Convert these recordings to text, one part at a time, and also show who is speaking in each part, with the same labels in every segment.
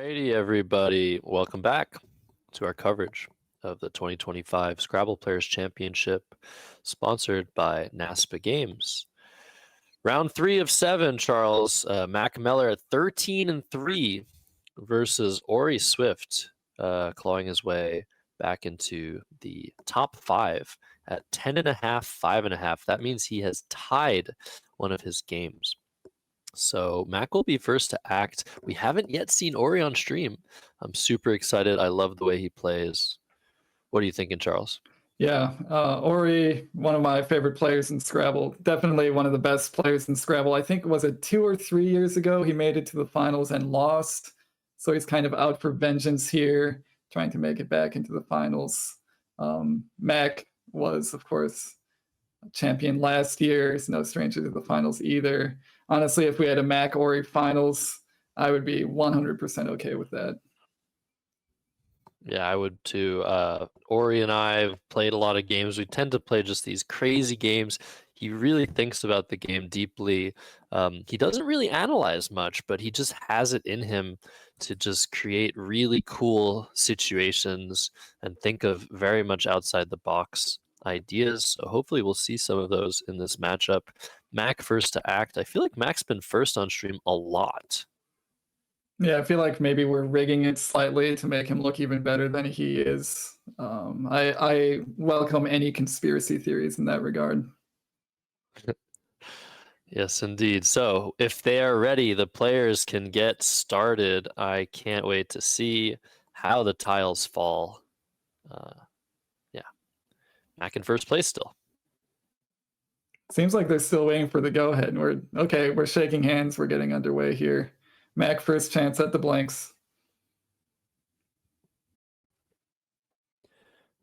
Speaker 1: Alrighty, everybody. Welcome back to our coverage of the 2025 Scrabble Players Championship, sponsored by NASPA Games. Round 3 of 7, Charles. Mack Meller at 13-3 versus Orry Swift, clawing his way back into the top 5 at 10.5, 5.5. That means he has tied one of his games. So Mac will be first to act. We haven't yet seen Orry on stream. I'm super excited. I love the way he plays. What are you thinking, Charles?
Speaker 2: Yeah, Orry, one of my favorite players in Scrabble. Definitely one of the best players in Scrabble. I think, was it 2 or 3 years ago, he made it to the finals and lost. So he's kind of out for vengeance here, trying to make it back into the finals. Mac was, of course, champion last year. He's no stranger to the finals either. Honestly, if we had a Mac Orry finals, I would be 100% okay with that.
Speaker 1: Yeah, I would too. Orry and I have played a lot of games. We tend to play just these crazy games. He really thinks about the game deeply. He doesn't really analyze much, but he just has it in him to just create really cool situations and think of very much outside the box ideas. So hopefully we'll see some of those in this matchup. Mac first to act. I feel like Mac's been first on stream a lot.
Speaker 2: Yeah, I feel like maybe we're rigging it slightly to make him look even better than he is. I welcome any conspiracy theories in that regard.
Speaker 1: Yes, indeed. So if they are ready, the players can get started. I can't wait to see how the tiles fall. Yeah, Mac in first place still.
Speaker 2: Seems like they're still waiting for the go-ahead. We're shaking hands. We're getting underway here. Mac first chance at the blanks.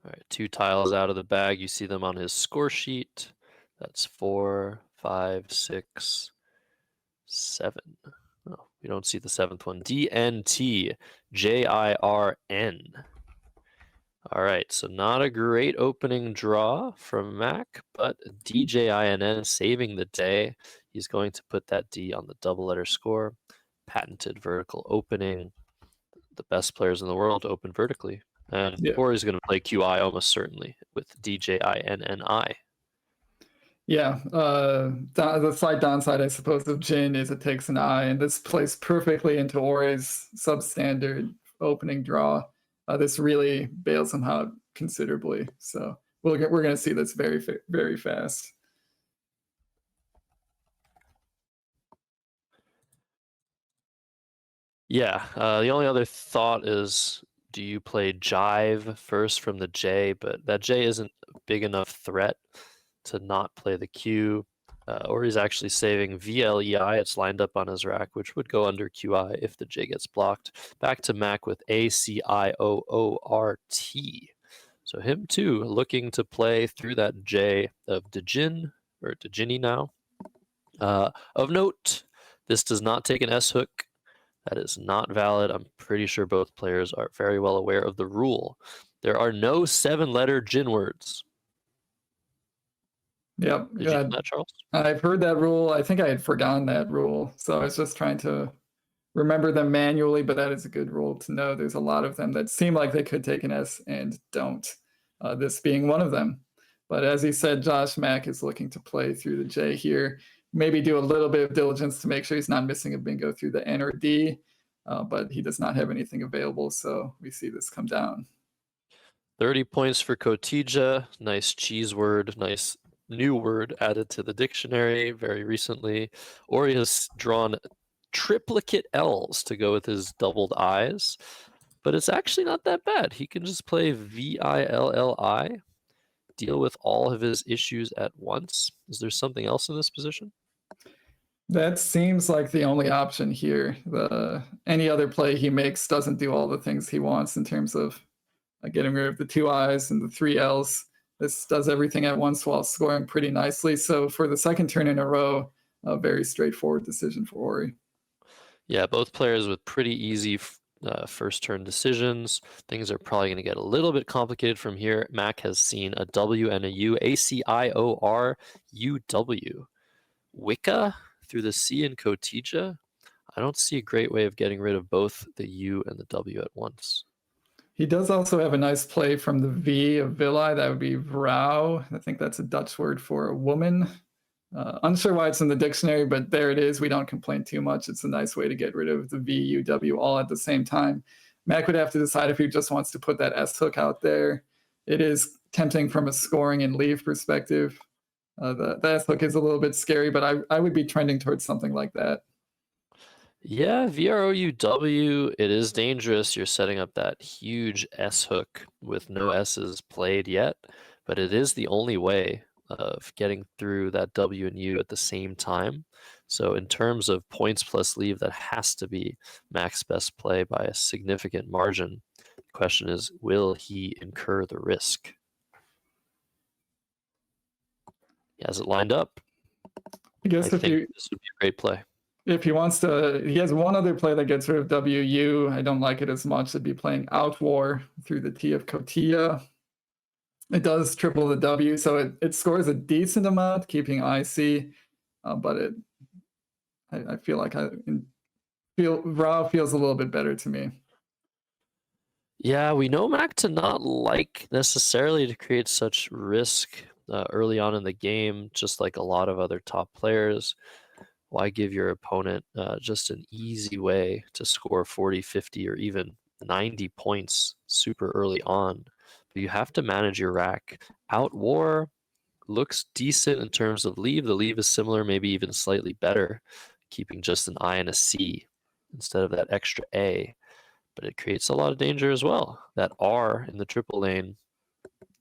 Speaker 1: All right, 2 tiles out of the bag. You see them on his score sheet. That's 4, 5, 6, 7. Oh, we don't see the 7th one. DNT, JIRN. All right, so not a great opening draw from Mac, but DJINN saving the day. He's going to put that D on the double letter score. Patented vertical opening. The best players in the world open vertically. And
Speaker 2: Yeah.
Speaker 1: Orry's going to play QI almost certainly with DJINNI.
Speaker 2: Yeah, the slight downside, I suppose, of Jin is it takes an I, and this plays perfectly into Orry's substandard opening draw. This really bails him out considerably. So we're going to see this very, very fast.
Speaker 1: Yeah, the only other thought is, do you play Jive first from the J? But that J isn't a big enough threat to not play the Q. Or he's actually saving VLEI. It's lined up on his rack, which would go under QI if the J gets blocked. Back to Mac with ACIOORT. So him too, looking to play through that J of Dejin, or Dejini now. Of note, this does not take an S hook. That is not valid. I'm pretty sure both players are very well aware of the rule. There are no 7-letter Jin words.
Speaker 2: Yep.
Speaker 1: Did you know that, Charles?
Speaker 2: I've heard that rule. I think I had forgotten that rule. So I was just trying to remember them manually, but that is a good rule to know. There's a lot of them that seem like they could take an S and don't, this being one of them. But as he said, Josh Mack is looking to play through the J here. Maybe do a little bit of diligence to make sure he's not missing a bingo through the N or D, but he does not have anything available, so we see this come down.
Speaker 1: 30 points for Kotija. Nice cheese word, nice new word added to the dictionary very recently. Orry has drawn triplicate L's to go with his doubled I's, but it's actually not that bad. He can just play VILLI, deal with all of his issues at once. Is there something else in this position?
Speaker 2: That seems like the only option here. Any other play he makes doesn't do all the things he wants in terms of getting rid of the 2 I's and the 3 L's. This does everything at once while scoring pretty nicely. So for the second turn in a row, a very straightforward decision for Orry.
Speaker 1: Yeah, both players with pretty easy first turn decisions. Things are probably going to get a little bit complicated from here. Mac has seen a W and a U, ACIORUW. Wicca through the C in Kotija. I don't see a great way of getting rid of both the U and the W at once.
Speaker 2: He does also have a nice play from the V of Villi. That would be vrouw. I think that's a Dutch word for a woman. Unsure why it's in the dictionary, but there it is. We don't complain too much. It's a nice way to get rid of the V, U, W all at the same time. Mack would have to decide if he just wants to put that S hook out there. It is tempting from a scoring and leave perspective. The S hook is a little bit scary, but I would be trending towards something like that.
Speaker 1: Yeah, VROUW, it is dangerous. You're setting up that huge S hook with no S's played yet, but it is the only way of getting through that W and U at the same time. So in terms of points plus leave, that has to be Mack's best play by a significant margin. The question is, will he incur the risk? He has it lined up.
Speaker 2: I guess
Speaker 1: I think this would be a great play.
Speaker 2: If he wants to, he has one other play that gets rid of WU. I don't like it as much. It'd be playing out war through the T of Cotilla. It does triple the W, so it scores a decent amount, keeping IC, but I feel like vrouw feels a little bit better to me.
Speaker 1: Yeah, we know Mack to not like necessarily to create such risk early on in the game, just like a lot of other top players. Why give your opponent just an easy way to score 40, 50, or even 90 points super early on? But you have to manage your rack. Out war looks decent in terms of leave. The leave is similar, maybe even slightly better, keeping just an I and a C instead of that extra A. But it creates a lot of danger as well. That R in the triple lane,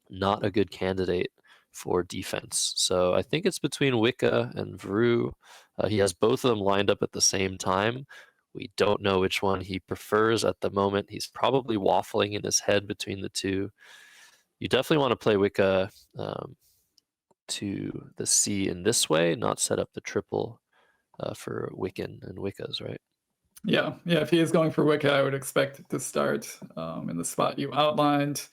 Speaker 1: not a good candidate for defense. So I think it's between Wicca and Vru. He has both of them lined up at the same time. We don't know which one he prefers at the moment. He's probably waffling in his head between the two. You definitely want to play Wicca to the C in this way, not set up the triple for Wiccan and Wiccas, right?
Speaker 2: Yeah, if he is going for Wicca, I would expect it to start in the spot you outlined.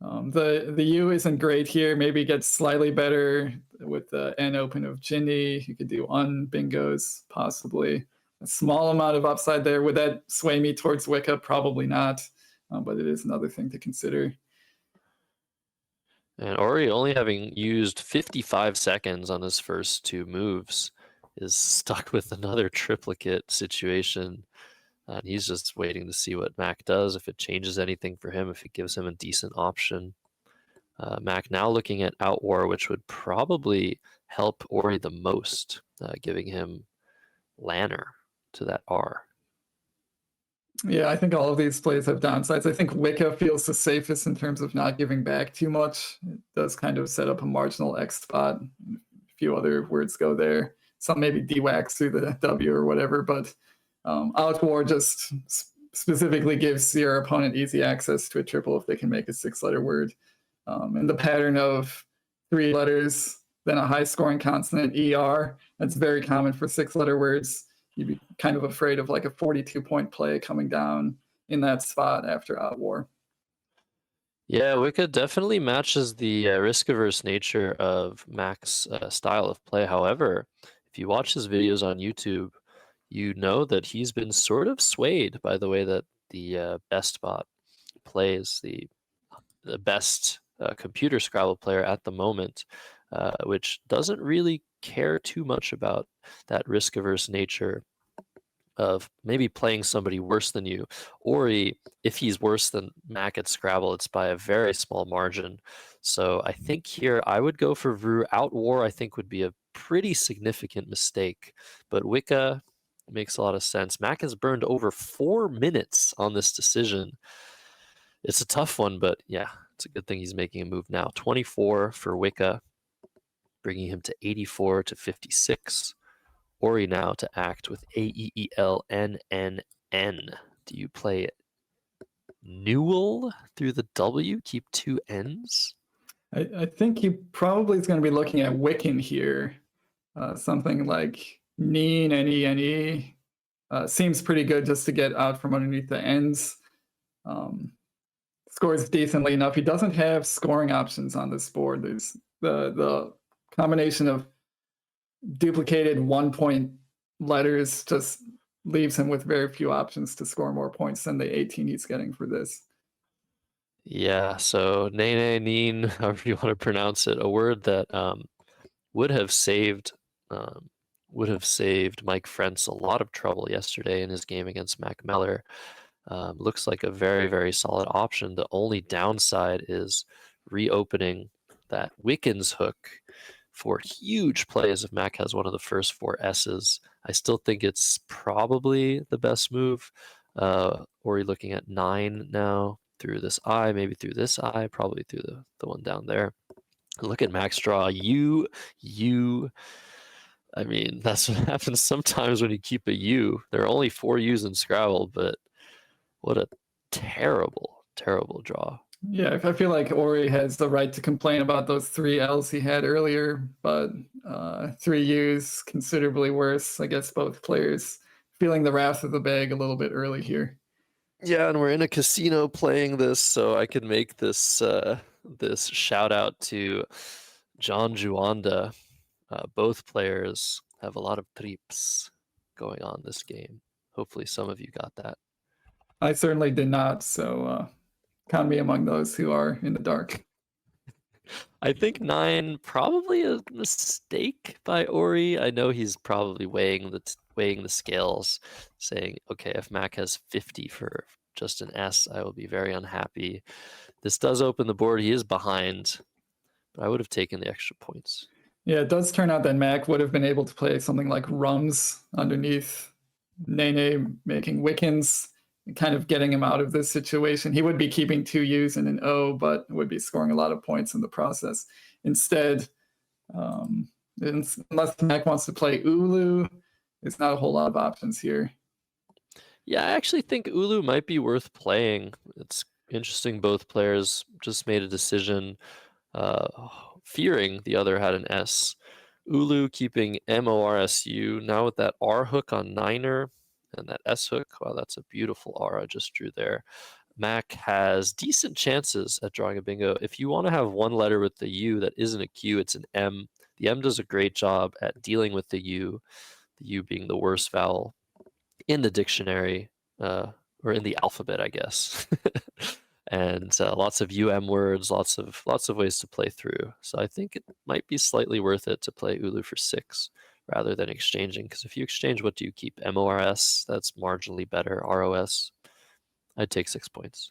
Speaker 2: The U isn't great here. Maybe it gets slightly better with the N open of Ginny. You could do bingos, possibly. A small amount of upside there. Would that sway me towards Wicca? Probably not, but it is another thing to consider.
Speaker 1: And Orry, only having used 55 seconds on his first two moves, is stuck with another triplicate situation. And he's just waiting to see what Mack does, if it changes anything for him, if it gives him a decent option. Mack now looking at out war, which would probably help Orry the most, giving him Lanner to that R.
Speaker 2: Yeah, I think all of these plays have downsides. I think Wicca feels the safest in terms of not giving back too much. It does kind of set up a marginal X spot. A few other words go there. Some maybe D-wax through the W or whatever, but out war just specifically gives your opponent easy access to a triple if they can make a 6-letter word. And the pattern of 3 letters, then a high-scoring consonant, ER, that's very common for 6-letter words. You'd be kind of afraid of like a 42-point play coming down in that spot after out war.
Speaker 1: Yeah, Wicca definitely matches the risk-averse nature of Mack's style of play. However, if you watch his videos on YouTube, you know that he's been sort of swayed by the way that the best bot plays, the best computer Scrabble player at the moment, which doesn't really care too much about that risk-averse nature of maybe playing somebody worse than you. Orry, if he's worse than Mack at Scrabble, it's by a very small margin. So I think here I would go for Vru. Out war, I think, would be a pretty significant mistake. But Wicca makes a lot of sense. Mack has burned over 4 minutes on this decision. It's a tough one, but yeah, it's a good thing he's making a move now. 24 for Wicca, bringing him to 84 to 56. Orry now to act with AEELNNN. Do you play Newell through the W? Keep 2 N's?
Speaker 2: I think he probably is going to be looking at Wiccan here. Something like Neen, N-E-N-E. Seems pretty good just to get out from underneath the N's. Scores decently enough. He doesn't have scoring options on this board. There's the combination of duplicated 1-point letters just leaves him with very few options to score more points than the 18 he's getting for this.
Speaker 1: Yeah, so Nene, Neen, however you want to pronounce it, a word that would have saved Mike Frentz a lot of trouble yesterday in his game against Mack Meller. Looks like a very, very solid option. The only downside is reopening that Wickens hook for huge plays if Mac has one of the first 4 S's. I still think it's probably the best move. Orry looking at 9 now through this eye, maybe through this eye, probably through the one down there. Look at Mac's draw. I mean, that's what happens sometimes when you keep a U. There are only 4 U's in Scrabble, but what a terrible, terrible draw.
Speaker 2: Yeah, I feel like Orry has the right to complain about those 3 L's he had earlier, but 3 U's considerably worse. I guess both players feeling the wrath of the bag a little bit early here.
Speaker 1: Yeah, and we're in a casino playing this, so I could make this this shout out to John Juanda. Both players have a lot of trips going on this game. Hopefully some of you got that.
Speaker 2: I certainly did not, so count me among those who are in the dark.
Speaker 1: I think 9 probably a mistake by Orry. I know he's probably weighing the scales, saying, okay, if Mac has 50 for just an S, I will be very unhappy. This does open the board. He is behind, but I would have taken the extra points.
Speaker 2: Yeah, it does turn out that Mac would have been able to play something like Rums underneath Nene, making Wickens, kind of getting him out of this situation. He would be keeping 2 U's and an O, but would be scoring a lot of points in the process. Instead, unless Mac wants to play Ulu, there's not a whole lot of options here.
Speaker 1: Yeah, I actually think Ulu might be worth playing. It's interesting both players just made a decision fearing the other had an S. Ulu keeping MORSU. Now with that R hook on Niner and that S hook, wow, that's a beautiful R I just drew there. Mac has decent chances at drawing a bingo. If you want to have one letter with the U that isn't a Q, it's an M. The M does a great job at dealing with the U being the worst vowel in the dictionary, or in the alphabet, I guess. And lots of words, lots of ways to play through. So I think it might be slightly worth it to play Ulu for 6 rather than exchanging. Because if you exchange, what do you keep? MORS, that's marginally better. ROS, I'd take 6 points.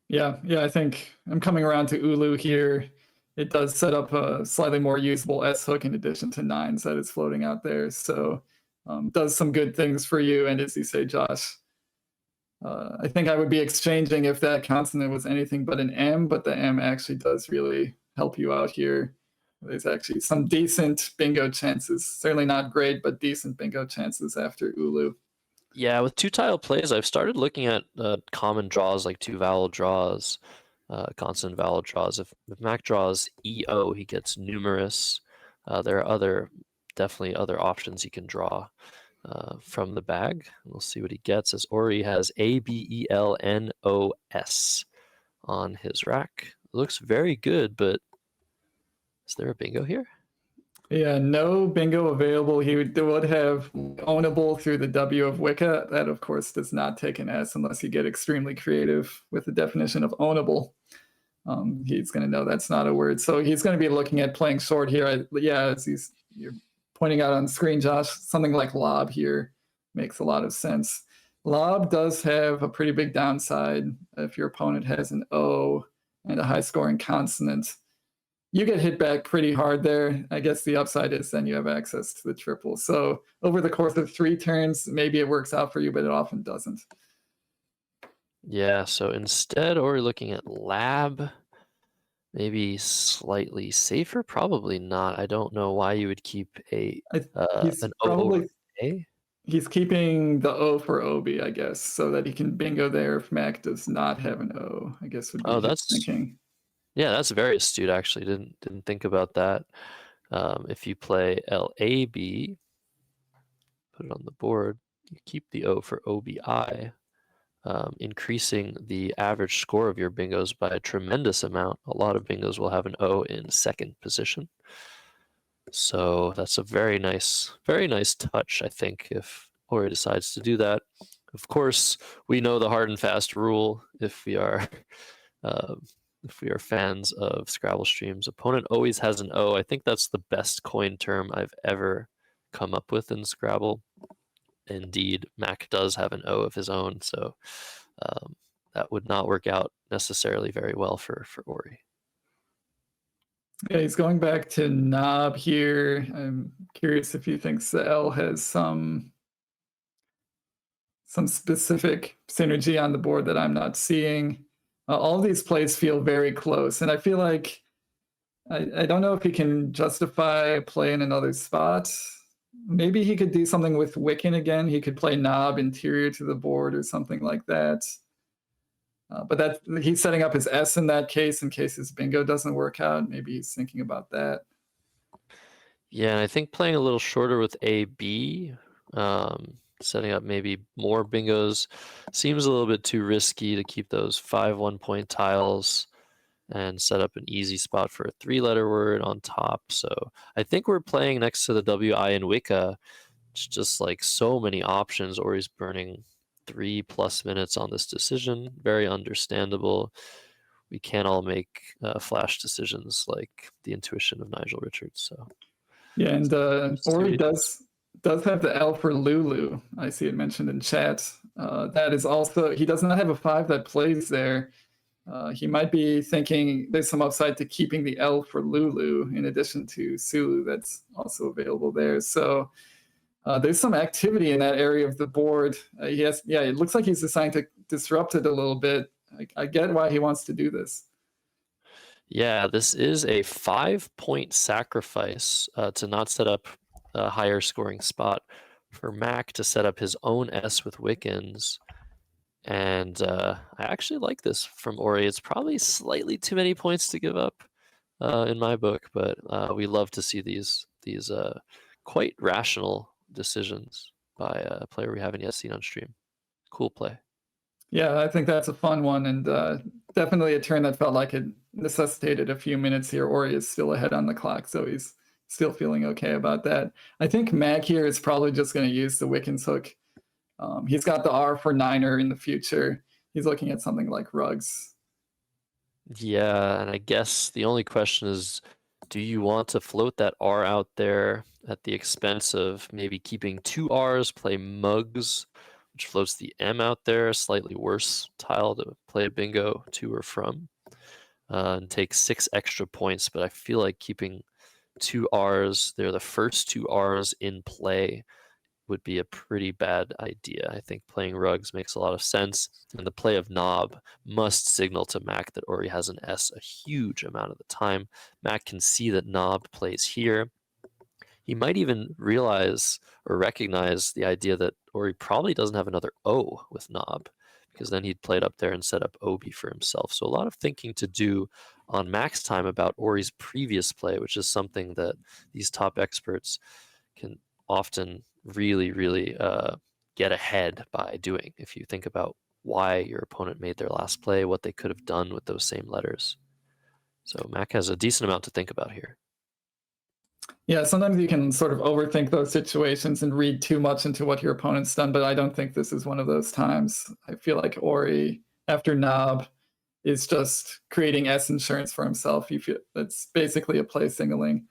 Speaker 2: Yeah, I think I'm coming around to Ulu here. It does set up a slightly more usable S hook in addition to 9s that is floating out there. So does some good things for you. And as you say, Josh, I think I would be exchanging if that consonant was anything but an M, but the M actually does really help you out here. There's actually some decent bingo chances. Certainly not great, but decent bingo chances after Ulu.
Speaker 1: Yeah, with 2 tile plays, I've started looking at common draws like 2 vowel draws, consonant vowel draws. If Mac draws EO, he gets numerous. There are definitely other options he can draw from the bag. We'll see what he gets as Orry has ABELNOS on his rack. It looks very good, but is there a bingo here?
Speaker 2: Yeah, no bingo available. He would have ownable through the W of Wicca. That, of course, does not take an S unless you get extremely creative with the definition of ownable. He's going to know that's not a word. So he's going to be looking at playing short here. As you're pointing out on screen, Josh, something like lob here makes a lot of sense. Lob does have a pretty big downside. If your opponent has an O and a high-scoring consonant, you get hit back pretty hard there. I guess the upside is then you have access to the triple. So over the course of 3 turns, maybe it works out for you, but it often doesn't.
Speaker 1: Yeah, so instead, or looking at lab, maybe slightly safer, probably not. I don't know why you would keep an O over A.
Speaker 2: He's keeping the O for Obi, I guess, so that he can bingo there if Mac does not have an O, I guess would be his thinking.
Speaker 1: Yeah, that's very astute, actually. Didn't think about that. If you play LAB, put it on the board, you keep the O for OBI, increasing the average score of your bingos by a tremendous amount. A lot of bingos will have an O in second position. So that's a very nice touch, I think, if Orry decides to do that. Of course, we know the hard and fast rule if we are fans of Scrabble streams. Opponent always has an O. I think that's the best coin term I've ever come up with in Scrabble. Indeed, Mack does have an O of his own, so that would not work out necessarily very well for Orry.
Speaker 2: Yeah, he's going back to knob here. I'm curious if he thinks the L has some specific synergy on the board that I'm not seeing. All these plays feel very close, and I feel like I don't know if he can justify a play in another spot. Maybe he could do something with Wiccan again. He could play knob interior to the board or something like that. But he's setting up his S in that case in case his bingo doesn't work out. Maybe he's thinking about that.
Speaker 1: Yeah, and I think playing a little shorter with AB, setting up maybe more bingos, seems a little bit too risky to keep those 5 1-point tiles and set up an easy spot for a 3-letter word on top. So I think we're playing next to the WI in Wicca. It's just like so many options. Orry's burning 3+ minutes on this decision. Very understandable. We can't all make flash decisions like the intuition of Nigel Richards. So
Speaker 2: yeah, and Orry does have the L for Lulu. I see it mentioned in chat. That is also, he does not have a 5 that plays there. He might be thinking there's some upside to keeping the L for Lulu in addition to Sulu that's also available there. So there's some activity in that area of the board. It looks like he's deciding to disrupt it a little bit. I get why he wants to do this.
Speaker 1: Yeah, this is a 5-point sacrifice to not set up a higher scoring spot for Mack to set up his own S with Wiccans. And I actually like this from Orry. It's probably slightly too many points to give up in my book, but we love to see these quite rational decisions by a player we haven't yet seen on stream. Cool play.
Speaker 2: Yeah, I think that's a fun one, and definitely a turn that felt like it necessitated a few minutes here. Orry is still ahead on the clock, so he's still feeling okay about that. I think Mack here is probably just going to use the Wiccan's hook. He's got the R for Niner in the future. He's looking at something like rugs.
Speaker 1: Yeah, and I guess the only question is, do you want to float that R out there at the expense of maybe keeping 2 Rs, play mugs, which floats the M out there, a slightly worse tile to play a bingo to or from, and take 6 extra points. But I feel like keeping 2 Rs, they're the first 2 Rs in play, would be a pretty bad idea. I think playing rugs makes a lot of sense, and the play of knob must signal to Mack that Orry has an S a huge amount of the time. Mack can see that knob plays here. He might even realize or recognize the idea that Orry probably doesn't have another O with knob, because then he'd play it up there and set up OB for himself. So a lot of thinking to do on Mack's time about Orry's previous play, which is something that these top experts can often really get ahead by doing. If you think about why your opponent made their last play, what they could have done with those same letters. So Mack has a decent amount to think about here.
Speaker 2: Yeah, sometimes you can sort of overthink those situations and read too much into what your opponent's done, but I don't think this is one of those times. I feel like Orry, after knob, is just creating S insurance for himself. It's basically a play signaling.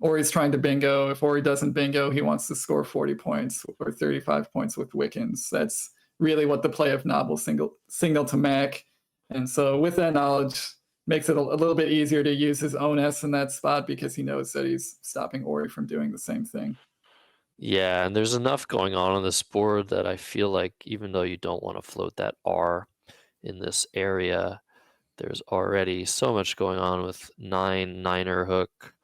Speaker 2: Orry's trying to bingo. If Orry doesn't bingo, he wants to score 40 points or 35 points with Wiccans. That's really what the play of knob will signal to Mack. And so with that knowledge, makes it a little bit easier to use his own S in that spot because he knows that he's stopping Orry from doing the same thing.
Speaker 1: Yeah, and there's enough going on this board that I feel like even though you don't want to float that R in this area, there's already so much going on with 9-9er hook,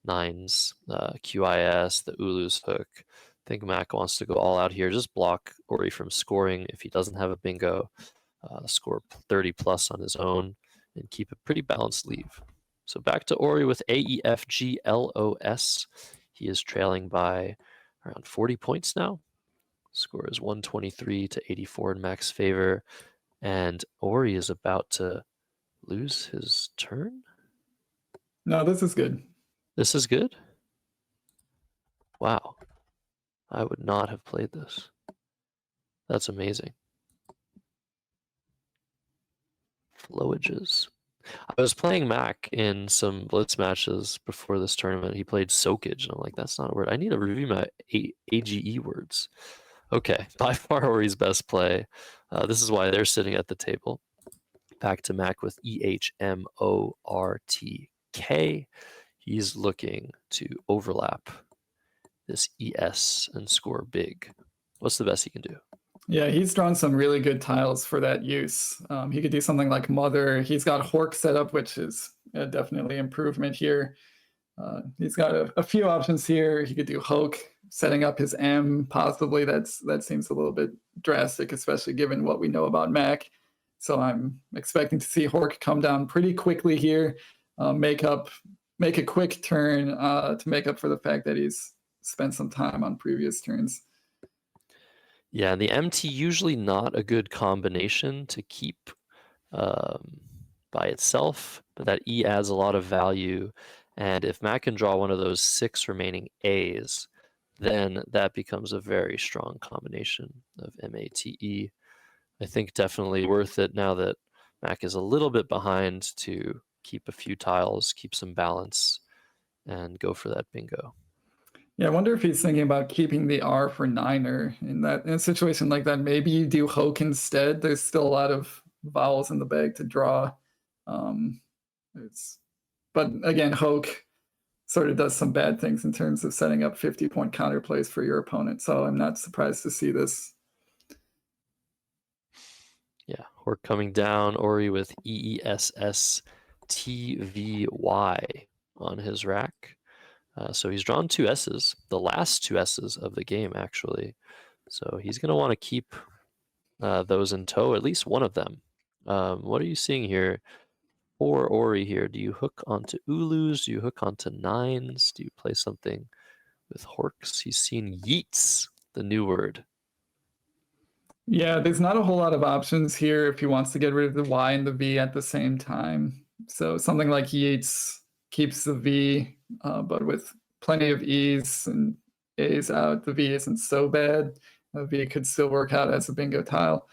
Speaker 1: 9s, QIS, the Ulu's hook. I think Mack wants to go all out here, just block Orry from scoring if he doesn't have a bingo, score 30+ on his own, and keep a pretty balanced leave. So back to Orry with AEFGLOS. He is trailing by around 40 points now. Score is 123-84 in Mack's favor. And Orry is about to lose his turn?
Speaker 2: No, this is good.
Speaker 1: This is good? Wow. I would not have played this. That's amazing. Flowages. I was playing Mack in some Blitz matches before this tournament. He played Sokage, and I'm like, that's not a word. I need to review my AGE words. Okay, by far Orry's best play. This is why they're sitting at the table. Back to Mack with EHMORTK. He's looking to overlap this ES and score big. What's the best he can do?
Speaker 2: Yeah, he's drawn some really good tiles for that use. He could do something like Mother. He's got Hork set up, which is definitely improvement here. He's got a few options here. He could do Hoke, setting up his M, possibly. That seems a little bit drastic, especially given what we know about Mack. So I'm expecting to see Hork come down pretty quickly here, make a quick turn to make up for the fact that he's spent some time on previous turns.
Speaker 1: Yeah, the MT usually not a good combination to keep by itself, but that E adds a lot of value. And if Matt can draw one of those 6 remaining A's, then that becomes a very strong combination of MATE. I think definitely worth it now that Mac is a little bit behind to keep a few tiles, keep some balance, and go for that bingo.
Speaker 2: Yeah, I wonder if he's thinking about keeping the R for Niner. In a situation like that, maybe you do Hoke instead. There's still a lot of vowels in the bag to draw. But again, Hoke sort of does some bad things in terms of setting up 50-point counterplays for your opponent. So I'm not surprised to see this.
Speaker 1: Yeah, we're coming down. Orry with EESSTVY on his rack. So he's drawn 2 S's, the last 2 S's of the game, actually. So he's going to want to keep those in tow, at least one of them. What are you seeing here for Orry here? Do you hook onto Ulus? Do you hook onto 9s? Do you play something with Horks? He's seen Yeets, the new word.
Speaker 2: Yeah, there's not a whole lot of options here if he wants to get rid of the Y and the V at the same time. So something like Yeets keeps the V, but with plenty of E's and A's out, the V isn't so bad. The V could still work out as a bingo tile.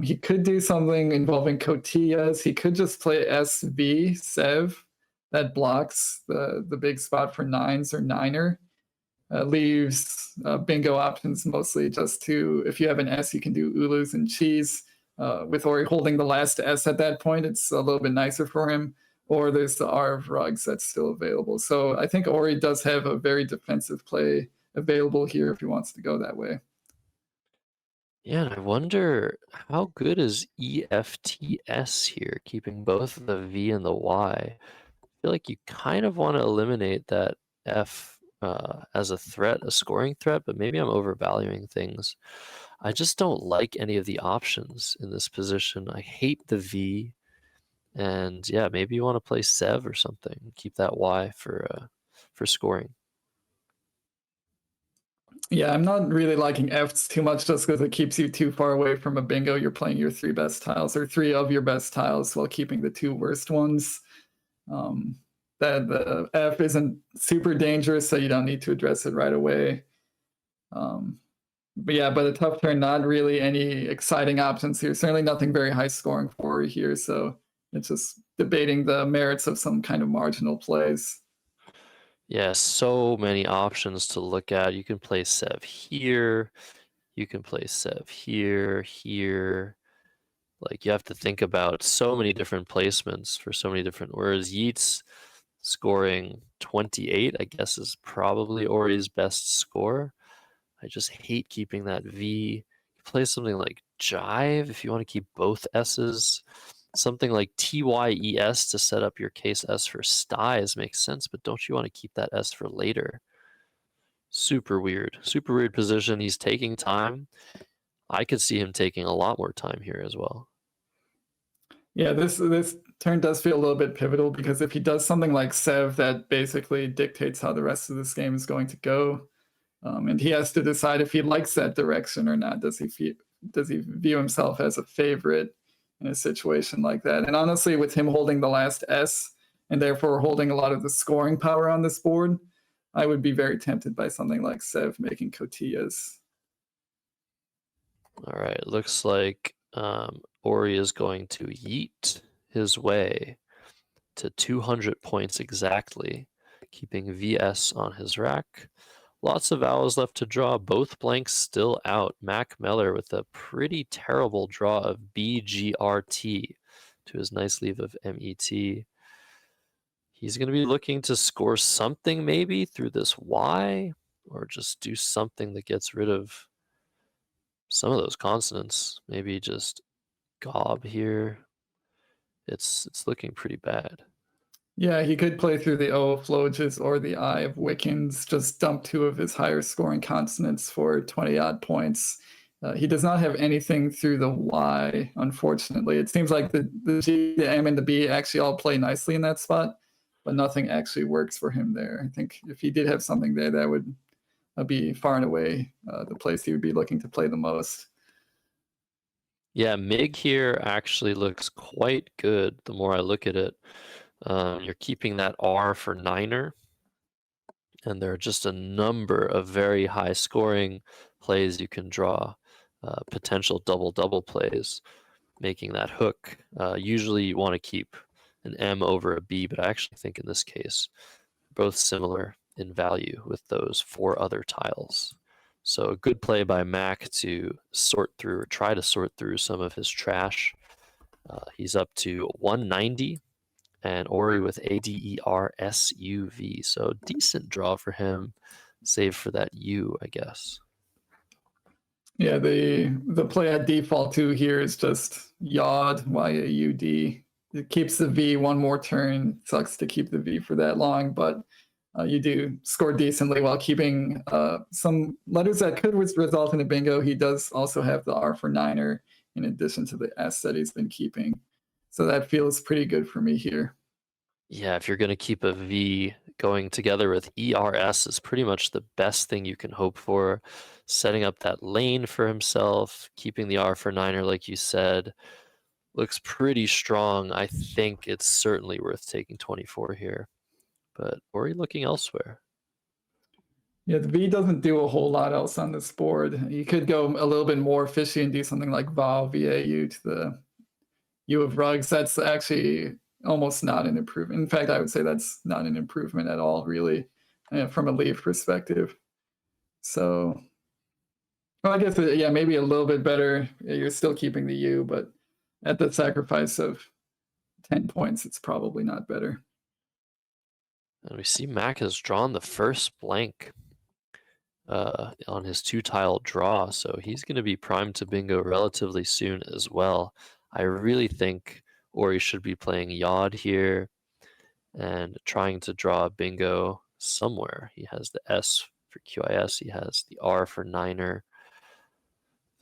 Speaker 2: He could do something involving Cotillas. He could just play SV, Sev, that blocks the big spot for 9s or Niner. Leaves bingo options mostly just to, if you have an S, you can do Ulus and Cheese. With Orry holding the last S at that point, it's a little bit nicer for him. Or there's the R of Rugs that's still available. So I think Orry does have a very defensive play available here if he wants to go that way.
Speaker 1: Yeah, and I wonder how good is EFTS here, keeping both the V and the Y. I feel like you kind of want to eliminate that F as a threat, a scoring threat, but maybe I'm overvaluing things. I just don't like any of the options in this position. I hate the V. And yeah, maybe you want to play Sev or something. Keep that Y for scoring.
Speaker 2: Yeah, I'm not really liking Fs too much just because it keeps you too far away from a bingo. You're playing your 3 best tiles or 3 of your best tiles while keeping the 2 worst ones. That the F isn't super dangerous, so you don't need to address it right away. But yeah, but a tough turn, not really any exciting options here. Certainly nothing very high scoring for you here. So it's just debating the merits of some kind of marginal plays.
Speaker 1: Yeah, so many options to look at. You can play Sev here. You can play Sev here, here. Like you have to think about so many different placements for so many different words. Yeats scoring 28, I guess, is probably Orry's best score. I just hate keeping that V. You play something like Jive if you want to keep both S's. Something like TYES to set up your case S for Styes makes sense, but don't you want to keep that S for later? Super weird position. He's taking time. I could see him taking a lot more time here as well.
Speaker 2: Yeah, this turn does feel a little bit pivotal because if he does something like Sev, that basically dictates how the rest of this game is going to go. And he has to decide if he likes that direction or not. Does he view himself as a favorite in a situation like that? And honestly, with him holding the last S and therefore holding a lot of the scoring power on this board, I would be very tempted by something like Sev making Cotillas.
Speaker 1: All right, looks like Orry is going to yeet his way to 200 points exactly, keeping VS on his rack. Lots of vowels left to draw, both blanks still out. Mack Meller with a pretty terrible draw of BGRT to his nice leave of MET. He's going to be looking to score something maybe through this Y, or just do something that gets rid of some of those consonants. Maybe just gob here. It's looking pretty bad.
Speaker 2: Yeah, he could play through the O of Floges or the I of Wiccans, just dump 2 of his higher scoring consonants for 20-odd points. He does not have anything through the Y, unfortunately. It seems like the G, the M, and the B actually all play nicely in that spot, but nothing actually works for him there. I think if he did have something there, that would be far and away the place he would be looking to play the most.
Speaker 1: Yeah, MIG here actually looks quite good the more I look at it. You're keeping that R for niner, and there are just a number of very high scoring plays you can draw, potential double plays, making that hook. Usually you want to keep an M over a B, but I actually think in this case, both similar in value with those 4 other tiles. So a good play by Mack to sort through, or try to sort through some of his trash. He's up to 190, and Orry with ADERSUV. So decent draw for him, save for that U, I guess.
Speaker 2: Yeah, the play at default too here is just Yaud, Y-A-U-D. It keeps the V one more turn. Sucks to keep the V for that long, but you do score decently while keeping some letters that could result in a bingo. He does also have the R for niner in addition to the S that he's been keeping. So that feels pretty good for me here.
Speaker 1: Yeah, if you're going to keep a V going together with ERS is pretty much the best thing you can hope for. Setting up that lane for himself, keeping the R for niner, like you said, looks pretty strong. I think it's certainly worth taking 24 here. But Orry looking elsewhere.
Speaker 2: Yeah, the V doesn't do a whole lot else on this board. You could go a little bit more fishy and do something like Val, VAU to the U of rugs. That's actually almost not an improvement. In fact, I would say that's not an improvement at all, really, from a leaf perspective. So, well, I guess, yeah, maybe a little bit better. You're still keeping the U, but at the sacrifice of 10 points, it's probably not better.
Speaker 1: And we see Mack has drawn the first blank on his 2-tile draw, so he's going to be primed to bingo relatively soon as well. I really think Orry should be playing Yaud here and trying to draw a bingo somewhere. He has the S for QIS, he has the R for niner.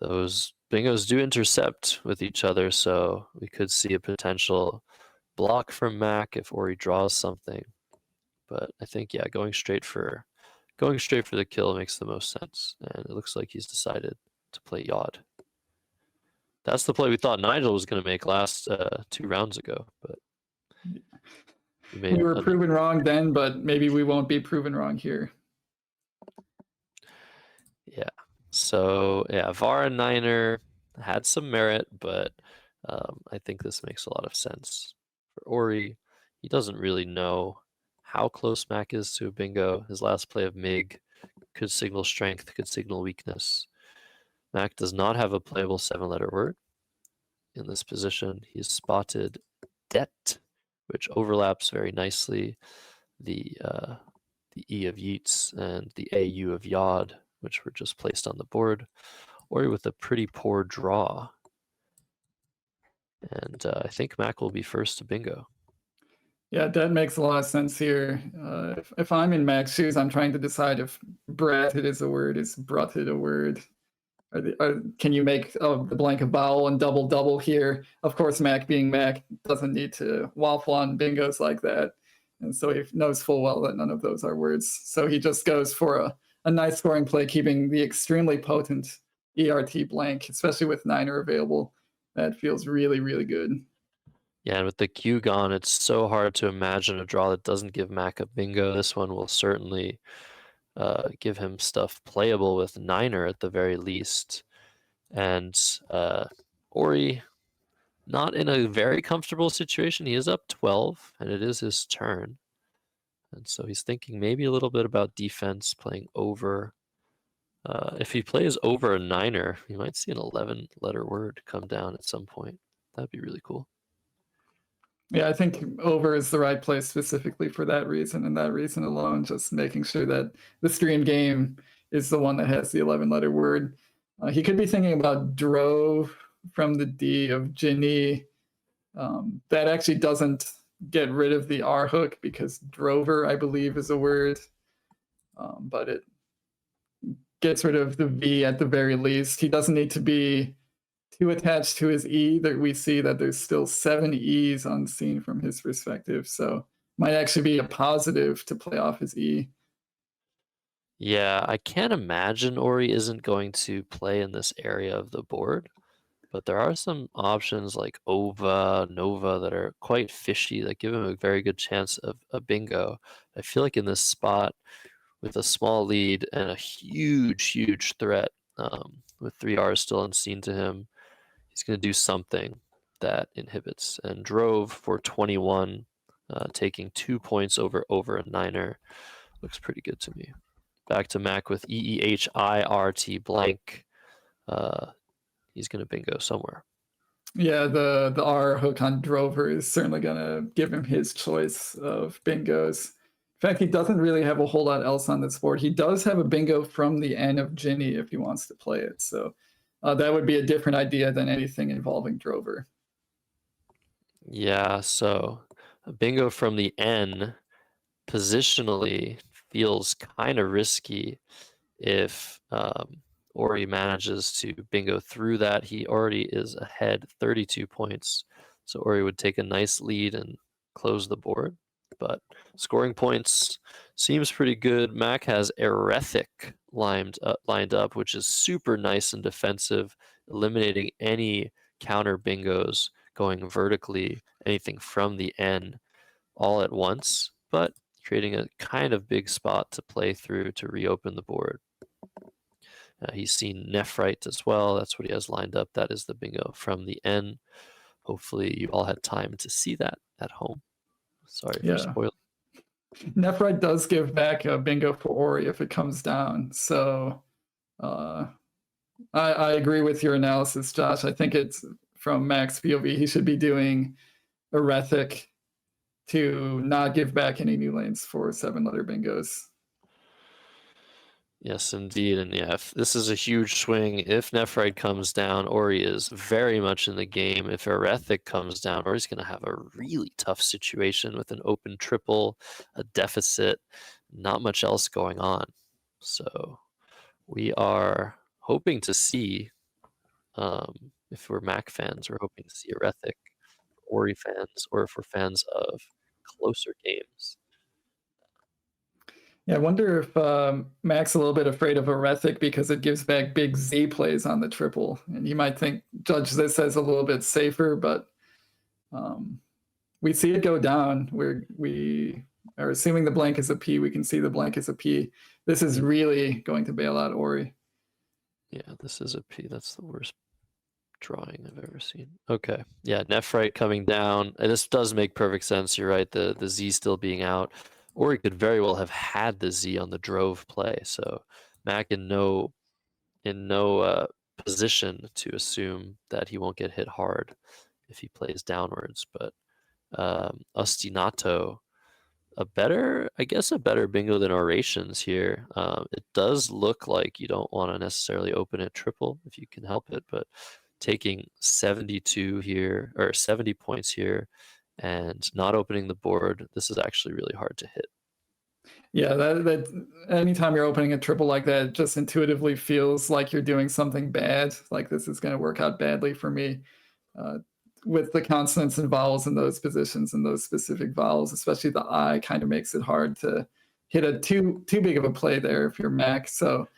Speaker 1: Those bingos do intercept with each other, so we could see a potential block from Mack if Orry draws something. But I think, yeah, going straight for the kill makes the most sense, and it looks like he's decided to play Yaud. That's the play we thought Nigel was going to make last 2 rounds ago, but
Speaker 2: we were proven wrong then, but maybe we won't be proven wrong here.
Speaker 1: Yeah. So yeah, VAR and niner had some merit, but I think this makes a lot of sense for Orry. He doesn't really know how close Mack is to a bingo. His last play of MIG could signal strength, could signal weakness. Mack does not have a playable 7-letter word in this position. He's spotted debt, which overlaps very nicely the E of Yeats and the AU of Yaud, which were just placed on the board, or with a pretty poor draw. And I think Mack will be first to bingo.
Speaker 2: Yeah, that makes a lot of sense here. If I'm in Mack's shoes, I'm trying to decide if bratted is a word, is brutted a word. Can you make the blank a vowel and double here? Of course, Mack being Mack doesn't need to waffle on bingos like that. And so he knows full well that none of those are words. So he just goes for a nice scoring play, keeping the extremely potent ERT blank, especially with niner available. That feels really, really good.
Speaker 1: Yeah, and with the Q gone, it's so hard to imagine a draw that doesn't give Mack a bingo. This one will certainly give him stuff playable with Niner at the very least. And Orry, not in a very comfortable situation. He is up 12, and it is his turn. And so he's thinking maybe a little bit about defense, playing over. If he plays over a Niner, you might see an 11-letter word come down at some point. That'd be really cool.
Speaker 2: Yeah, I think over is the right place specifically for that reason, and that reason alone, just making sure that the stream game is the one that has the 11-letter word. He could be thinking about drove from the D of Ginny. That actually doesn't get rid of the R hook because drover, I believe, is a word, but it gets rid of the V at the very least. He doesn't need to be too attached to his E. That we see that there's still 7 E's unseen from his perspective, so might actually be a positive to play off his E.
Speaker 1: Yeah, I can't imagine Orry isn't going to play in this area of the board, but there are some options like Ova, Nova that are quite fishy that give him a very good chance of a bingo. I feel like in this spot, with a small lead and a huge threat, with 3 R's still unseen to him, he's going to do something that inhibits. And drove for 21, taking 2 points over a Niner. Looks pretty good to me. Back to Mack with EEHIRT blank. He's going to bingo somewhere.
Speaker 2: Yeah, the R hook on drover is certainly going to give him his choice of bingos. In fact, he doesn't really have a whole lot else on this board. He does have a bingo from the N of Ginny if he wants to play it. So that would be a different idea than anything involving drover.
Speaker 1: Yeah, so a bingo from the N positionally feels kind of risky if Orry manages to bingo through that. He already is ahead 32 points. So Orry would take a nice lead and close the board. But scoring points seems pretty good. Mack has Erethic lined up, which is super nice and defensive, eliminating any counter bingos going vertically, anything from the N all at once, but creating a kind of big spot to play through to reopen the board. He's seen Nephrite as well. That's what he has lined up. That is the bingo from the N. Hopefully you all had time to see that at home. Sorry for spoiling.
Speaker 2: Nephrite does give back a bingo for Orry if it comes down. So I agree with your analysis, Josh. I think it's from Mack's POV. He should be doing Erethic to not give back any new lanes for 7-letter bingos.
Speaker 1: Yes, indeed. And yeah, if this is a huge swing. If Nephrite comes down, Orry is very much in the game. If Erethic comes down, Orry's going to have a really tough situation with an open triple, a deficit, not much else going on. So we are hoping to see, if we're Mack fans, we're hoping to see Erethic. Orry fans, or for fans of closer games.
Speaker 2: Yeah, I wonder if Mack's a little bit afraid of Erethic because it gives back big Z plays on the triple. And you might judge this as a little bit safer, but we see it go down where we are assuming the blank is a P. We can see the blank is a P. This is really going to bail out Orry.
Speaker 1: Yeah, this is a P. That's the worst drawing I've ever seen. Okay, yeah, Nephrite coming down. And this does make perfect sense. You're right, the Z still being out. Or he could very well have had the Z on the drove play. So Mack in no position to assume that he won't get hit hard if he plays downwards. But Ostinato, a better bingo than Orations here. It does look like you don't want to necessarily open it triple if you can help it, but taking 72 here, or 70 points here, and not opening the board, this is actually really hard to hit.
Speaker 2: Yeah, that anytime you're opening a triple like that, it just intuitively feels like you're doing something bad. Like this is going to work out badly for me. With the consonants and vowels in those positions and those specific vowels, especially the I, kind of makes it hard to hit a too big of a play there if you're Mack. So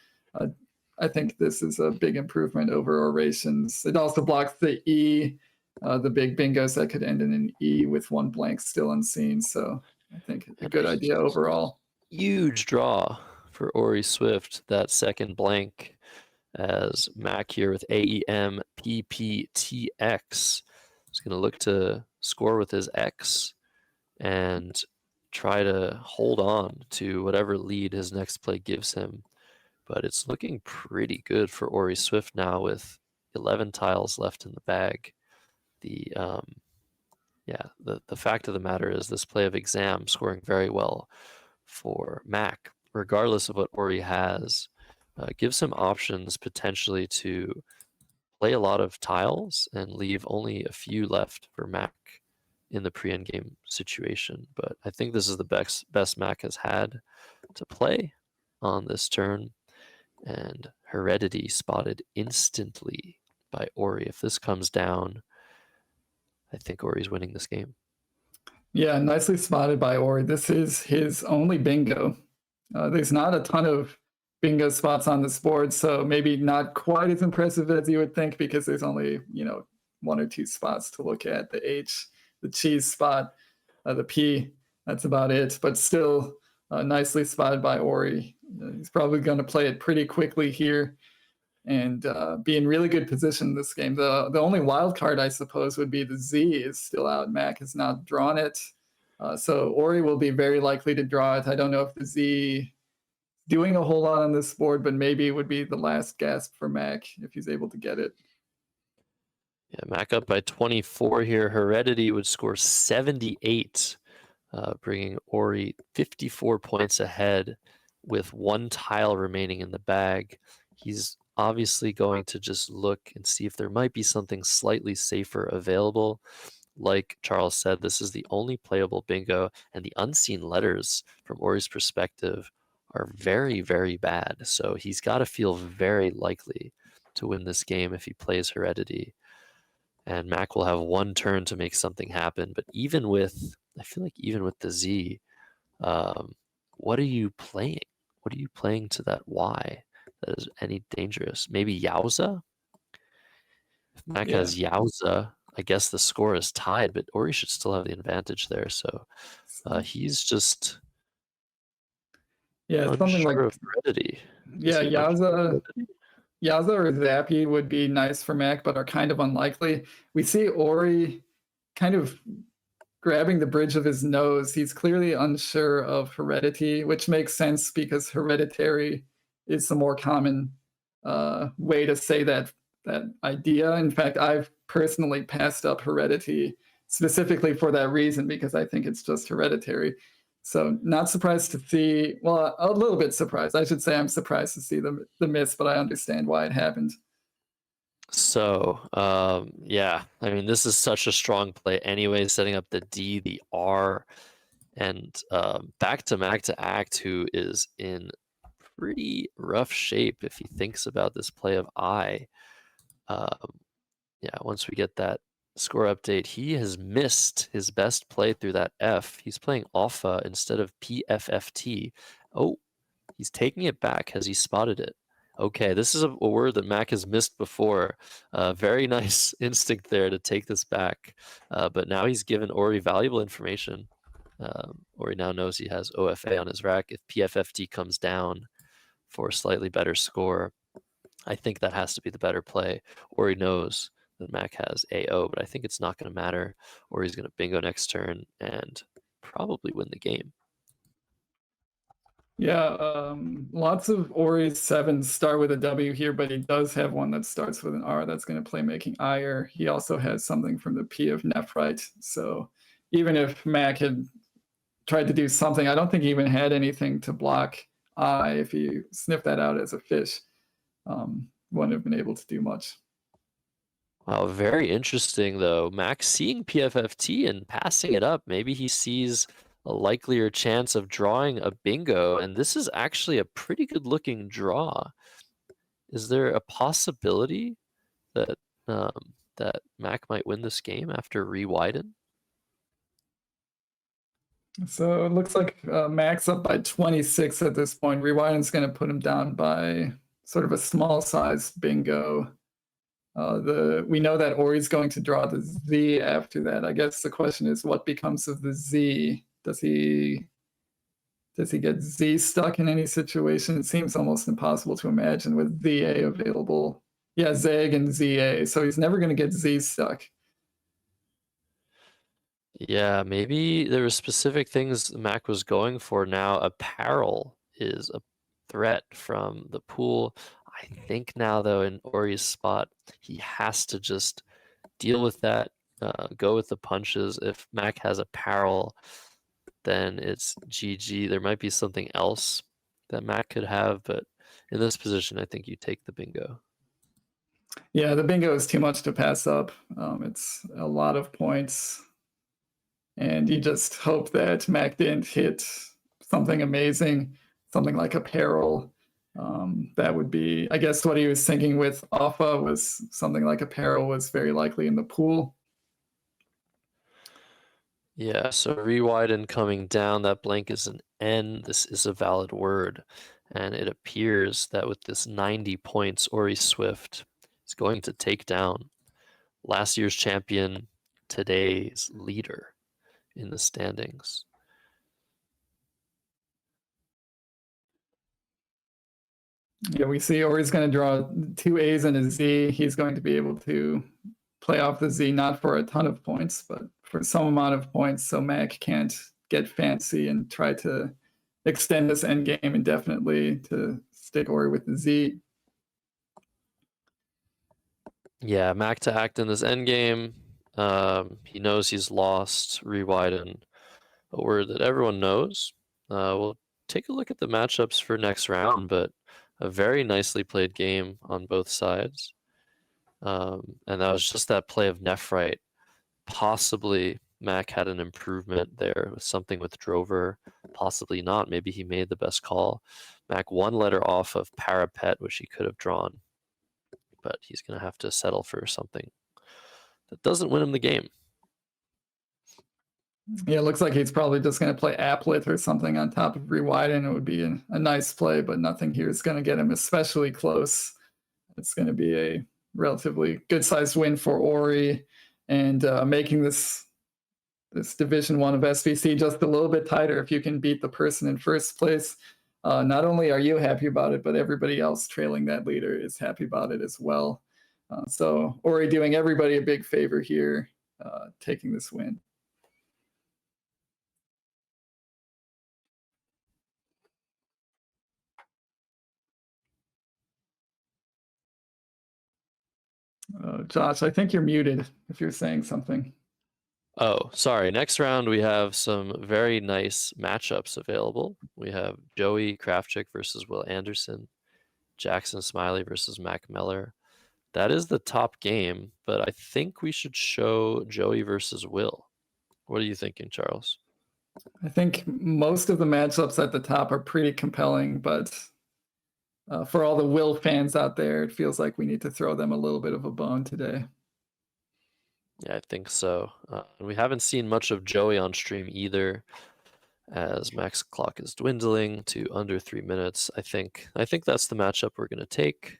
Speaker 2: I think this is a big improvement over Orations. It also blocks the E the big bingos that could end in an E with one blank still unseen. So I think a good idea overall.
Speaker 1: Huge draw for Orry Swift, that second blank, as Mack here with AEM PPTX is going to look to score with his X and try to hold on to whatever lead his next play gives him. But it's looking pretty good for Orry Swift now with 11 tiles left in the bag. The fact of the matter is this play of Exam scoring very well for Mack, regardless of what Orry has, gives him options potentially to play a lot of tiles and leave only a few left for Mack in the pre-end game situation. But I think this is the best Mack has had to play on this turn. And Heredity spotted instantly by Orry. If this comes down, I think Orry's winning this game.
Speaker 2: Yeah, nicely spotted by Orry. This is his only bingo. There's not a ton of bingo spots on this board, so maybe not quite as impressive as you would think because there's only, one or two spots to look at. The H, the cheese spot, the P, that's about it. But still nicely spotted by Orry. He's probably going to play it pretty quickly here and be in really good position in this game. The only wild card, I suppose, would be the Z is still out. Mack has not drawn it. So Orry will be very likely to draw it. I don't know if the Z doing a whole lot on this board, but maybe it would be the last gasp for Mack if he's able to get it.
Speaker 1: Yeah, Mack up by 24 here. Heredity would score 78, bringing Orry 54 points ahead with one tile remaining in the bag. He's obviously going to just look and see if there might be something slightly safer available. Like Charles said, this is the only playable bingo, and the unseen letters from Orry's perspective are very, very bad. So he's got to feel very likely to win this game if he plays Heredity. And Mack will have one turn to make something happen. But I feel like even with the Z, what are you playing? What are you playing to that Y that is any dangerous? Maybe Yowza? If Mack has Yowza, I guess the score is tied, but Orry should still have the advantage there. So he's just
Speaker 2: something like
Speaker 1: Heredity.
Speaker 2: Yowza or Zappy would be nice for Mack, but are kind of unlikely. We see Orry kind of grabbing the bridge of his nose. He's clearly unsure of Heredity, which makes sense because Hereditary is the more common way to say that idea. In fact, I've personally passed up Heredity specifically for that reason because I think it's just Hereditary. So not surprised to see, well, a little bit surprised. I should say I'm surprised to see the miss, but I understand why it happened.
Speaker 1: So, yeah, I mean, this is such a strong play anyway, setting up the D, the R, and back to Mack to Act, who is in pretty rough shape if he thinks about this play of I. Yeah, once we get that score update, he has missed his best play through that F. He's playing alpha instead of PFFT. Oh, he's taking it back. Has he spotted it? Okay, this is a word that Mack has missed before. Very nice instinct there to take this back. But now he's given Orry valuable information. Orry now knows he has OFA on his rack. If PFFT comes down for a slightly better score, I think that has to be the better play. Orry knows that Mack has AO, but I think it's not going to matter. Orry's going to bingo next turn and probably win the game.
Speaker 2: Yeah, lots of Orry's sevens start with a W here, but he does have one that starts with an R that's going to play making ire. He also has something from the P of Nephrite. So even if Mack had tried to do something, I don't think he even had anything to block I. If he sniffed that out as a fish, wouldn't have been able to do much.
Speaker 1: Wow, very interesting though. Mack seeing PFFT and passing it up. Maybe he sees a likelier chance of drawing a bingo, and this is actually a pretty good looking draw. Is there a possibility that that Mack might win this game after re-widen?
Speaker 2: So it looks like Mack's up by 26 at this point. Rewiden's going to put him down by sort of a small size bingo. We know that Orry's going to draw the Z after that. I guess the question is, what becomes of the Z? Does he get Z stuck in any situation? It seems almost impossible to imagine with ZA available. Yeah, Zeg and ZA. So he's never going to get Z stuck.
Speaker 1: Yeah, maybe there were specific things Mac was going for. Now apparel is a threat from the pool. I think now though in Ori's spot, he has to just deal with that, go with the punches. If Mac has apparel, then it's GG. There might be something else that Mac could have, but in this position, I think you take the bingo.
Speaker 2: Yeah, the bingo is too much to pass up. It's a lot of points. And you just hope that Mac didn't hit something amazing, something like apparel. That would be, I guess, what he was thinking with Alpha was something like apparel was very likely in the pool.
Speaker 1: Yeah, so rewiden coming down, that blank is an N. This is a valid word. And it appears that with this 90 points, Orry Swift is going to take down last year's champion, today's leader in the standings.
Speaker 2: Yeah, we see Orry's going to draw 2 A's and a Z. He's going to be able to play off the Z, not for a ton of points, but for some amount of points, so Mac can't get fancy and try to extend this endgame indefinitely to stick Orry with the Z.
Speaker 1: Yeah, Mac to act in this endgame. He knows he's lost. Rewiden, a word that everyone knows. We'll take a look at the matchups for next round, but a very nicely played game on both sides. And that was just that play of Nephrite. Possibly Mac had an improvement there with something with Drover. Possibly not. Maybe he made the best call. Mac 1 letter off of Parapet, which he could have drawn. But he's going to have to settle for something that doesn't win him the game.
Speaker 2: Yeah, it looks like he's probably just going to play Applet or something on top of Rewiden. It would be a nice play, but nothing here is going to get him especially close. It's going to be a relatively good-sized win for Orry, and making this Division 1 of SPC just a little bit tighter. If you can beat the person in first place, not only are you happy about it, but everybody else trailing that leader is happy about it as well. So Orry doing everybody a big favor here, taking this win. Josh, I think you're muted if you're saying something.
Speaker 1: Oh, sorry. Next round, we have some very nice matchups available. We have Joey Krafchick versus Will Anderson, Jackson Smiley versus Mack Meller. That is the top game, but I think we should show Joey versus Will. What are you thinking, Charles?
Speaker 2: I think most of the matchups at the top are pretty compelling, but for all the Will fans out there, it feels like we need to throw them a little bit of a bone today.
Speaker 1: Yeah, I think so. We haven't seen much of Joey on stream either, as Mac's clock is dwindling to under 3 minutes. I think that's the matchup we're going to take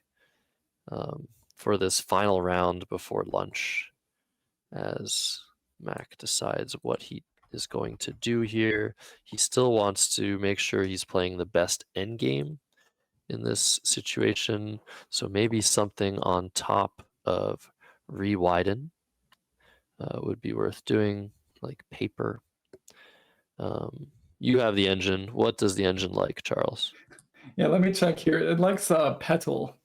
Speaker 1: for this final round before lunch, as Mac decides what he is going to do here. He still wants to make sure he's playing the best endgame in this situation, so maybe something on top of Rewiden would be worth doing, like paper. You have the engine. What does the engine like, Charles?
Speaker 2: Yeah, let me check here. It likes Petal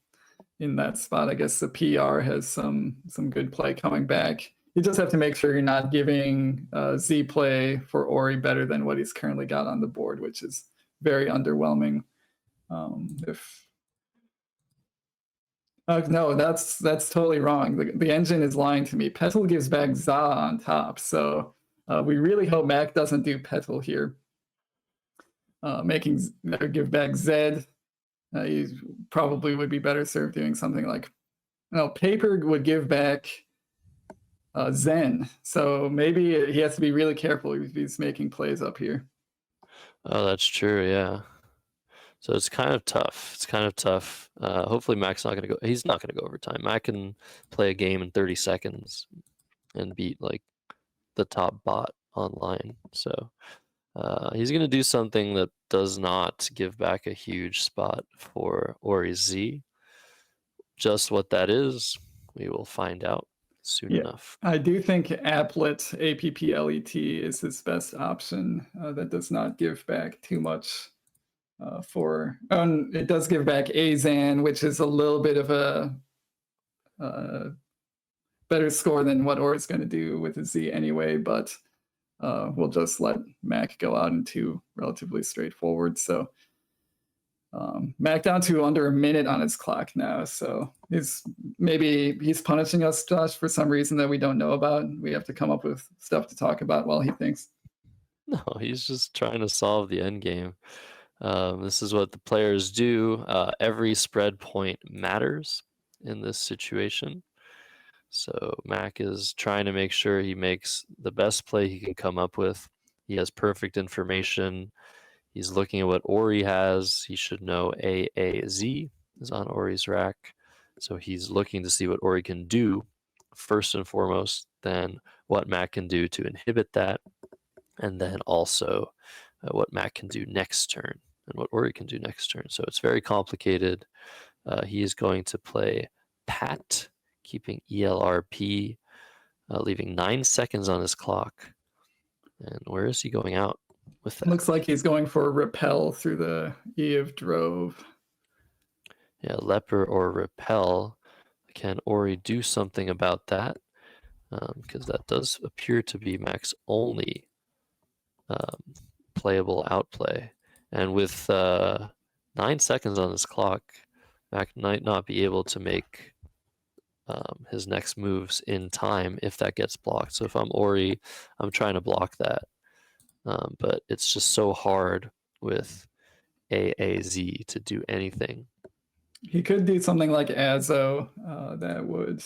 Speaker 2: in that spot. I guess the PR has some good play coming back. You just have to make sure you're not giving Z play for Orry better than what he's currently got on the board, which is very underwhelming. No, that's totally wrong. The engine is lying to me. Petal gives back Za on top, so we really hope Mac doesn't do Petal here. Making give back Zed, he probably would be better served doing something like, paper would give back Zen. So maybe he has to be really careful if he's making plays up here.
Speaker 1: Oh, that's true, yeah. So it's kind of tough. It's kind of tough. Hopefully Mack's not going to go. He's not going to go overtime. Mack can play a game in 30 seconds and beat like the top bot online. So he's going to do something that does not give back a huge spot for Orry Z. Just what that is, we will find out soon enough.
Speaker 2: I do think Applet, A-P-P-L-E-T, is his best option. That does not give back too much it does give back Azan, which is a little bit of a better score than what Orr's going to do with a Z anyway, but we'll just let Mack go out in 2 relatively straightforward. So Mack down to under a minute on his clock now. So he's punishing us, Josh, for some reason that we don't know about. We have to come up with stuff to talk about while he thinks.
Speaker 1: No, he's just trying to solve the end game. This is what the players do. Every spread point matters in this situation. So Mack is trying to make sure he makes the best play he can come up with. He has perfect information. He's looking at what Orry has. He should know AAZ is on Orry's rack. So he's looking to see what Orry can do first and foremost, then what Mack can do to inhibit that, and then also what Mack can do next turn and what Orry can do next turn. So it's very complicated. He is going to play Pat, keeping ELRP, leaving 9 seconds on his clock. And where is he going out with that?
Speaker 2: Looks like he's going for a repel through the E of Drove.
Speaker 1: Yeah, Leper or Repel. Can Orry do something about that? Because that does appear to be Mack's only playable outplay. And with 9 seconds on his clock, Mack might not be able to make his next moves in time if that gets blocked. So if I'm Orry, I'm trying to block that. But it's just so hard with AAZ to do anything.
Speaker 2: He could do something like Azo that would,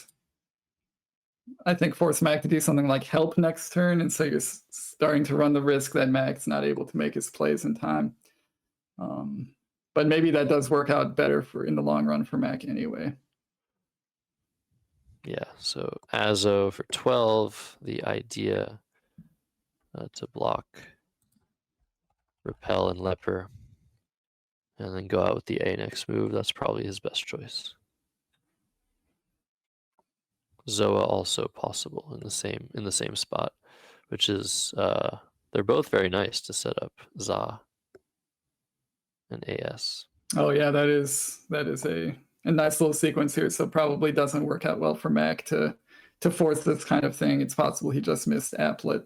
Speaker 2: I think, force Mack to do something like help next turn, and so you're starting to run the risk that Mack's not able to make his plays in time. But maybe that does work out better in the long run for Mack anyway.
Speaker 1: Yeah, so Azo for 12, the idea to block Repel and Leper, and then go out with the A next move. That's probably his best choice. Zoa also possible in the same spot, which is they're both very nice to set up Za and AS.
Speaker 2: Oh yeah, that is a nice little sequence here. So probably doesn't work out well for Mack to force this kind of thing. It's possible he just missed Applet.